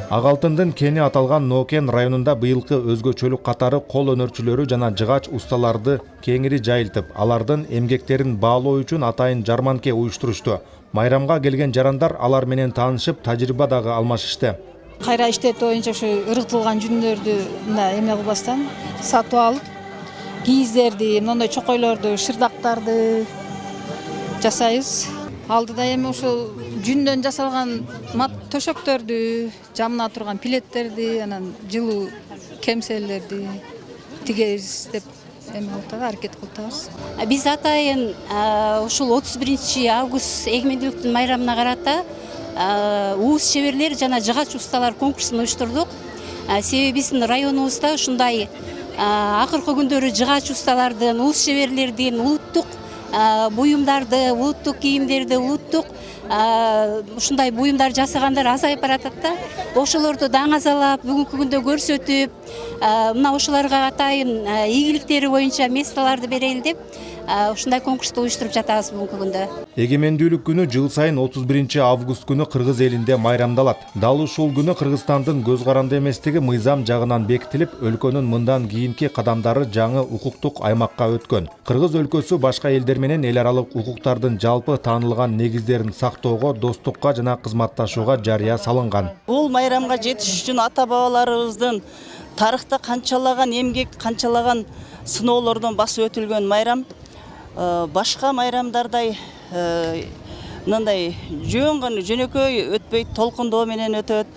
Ак алтындын кени аталган Нокен районунда быйылкы өзгөчөлүк катары кол өнөрчүлөрү жана жыгачусталарды кеңири жайылтып, алардын эмгектерин баалоо үчүн атайын жарманке уюштурушту. Майрамга келген жарандар алар менен таанышып, тажрыйба дагы алмашышты. Кайра иштет боюнча ушу ыргытылган жүндөрдү эме кылбастан сатып алып, кийиздерди, мындай чокойлорду, шырдактарды жасайбыз. Алдыда эми ушул жүндөн жасалган мат төшөктөрдү, жамына турган пилеттерди, анан жылуу кемселерди тигебиз деп эме кылып аракет кылабыз. Биз атайын ушул 31 август эгемендүүлүктүн майрамына карата уус чеберлер жана жыгач усталар конкурсун уюштурдук. Себеби биздин районубузда ушундай акыркы күндөрү жыгач усталардын, уус чеберлердин улуттук буюмдарды, улуттук кийимдерди, улуттук ушундай буюмдар жасагандар азайып баратат да. Ошолорду даңазалап, бүгүнкү күндө көрсөтүп, мына ошолорго атайын ийгиликтери боюнча месталарды берели деп ушундай конкурсту уюштуруп жатабыз бүгүнкү күндө. Эгемендүүлүк күнү жыл сайын 31 август күнү кыргыз элинде майрамдалат. Дал ушул күнү Кыргызстандын көз каранды эместиги мыйзам жагынан бекитилип, өлкөнүн мындан кийинки кадамдары жаңы укуктук аймакка өткөн. Кыргыз өлкөсү башка элдер менен эл аралык укуктардын жалпы таанылган негиздерин сактоого, достукка жана кызматташууга жарыя салынган. Бул майрамга жетиш үчүн ата бабаларыбыздын тарыхта канчалаган эмгек, канчалаган сыноолордон басып өтүлгөн майрам. Башка майрамдардай мындай жөнөкөй өтпөйт, толкундоо менен өтөт.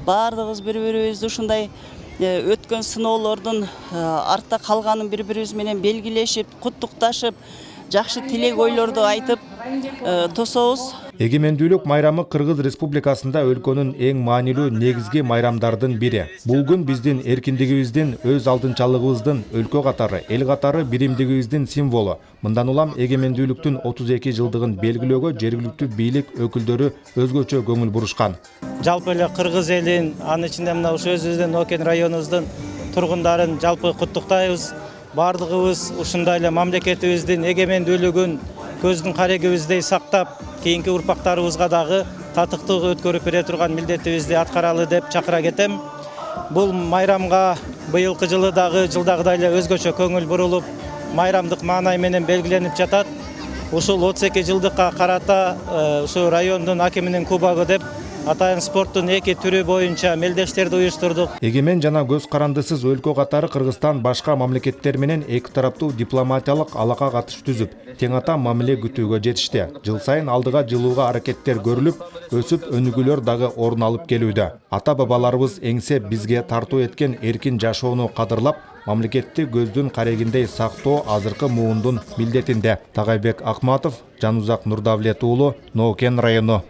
Баардыгыбыз бири-бирибизди ушундай өткөн сыноолордун артта калганын бири-бирибиз менен белгилешип, куттукташып, жакшы тилек ойлорду айтып тособуз. Эгемендүүлүк майрамы Кыргыз Республикасында өлкөнүн эң маанилүү негизги майрамдардын бири. Бул күн биздин эркиндигибиздин, өз алдынчалыгыбыздын, өлкө катары, эл катары биримдигибиздин символу. Мындан улам эгемендүүлүктүн 32 жылдыгын белгилөөгө жергиликтүү бийлик өкүлдөрү өзгөчө көңүл бурушкан. Жалпы эле кыргыз элин, анын ичинде мына ушу өзүбүздүн Нокен районубуздун тургундарын жалпы куттуктайбыз. Бардыгыбыз ушундай эле мамлекетибиздин эгемендүүлүгүн көздүн карегибиздей сактап, кийинки урпактарыбызга дагы татыктуу өткөрүп бере турган милдетибизди аткаралы деп чакыра кетем. Бул майрамга быйылкы жылы дагы жылдагыдай эле өзгөчө көңүл бурулуп, майрамдык маанай менен белгиленип жатат. Ушул 32 жылдыкка карата ушу райондун акиминин кубогу деп атайын спорттун эки түрү боюнча мелдештерди уюштурдук. Эгемен жана көз карандысыз өлкө катары Кыргызстан башка мамлекеттер менен эки тараптуу дипломатиялык алака катыш түзүп, тең ата мамиле күтүүгө жетишти. Жыл сайын алдыга жылууга аракеттер көрүлүп, өсүп өнүгүүлөр дагы орун алып келүүдө. Ата бабаларыбыз эңсеп бизге тартуу эткен эркин жашоону кадырлап, мамлекетти көздүн карегиндей сактоо азыркы муундун милдетинде. Тагайбек Акматов, Жанузак Нурдавлет уулу, Нокен району.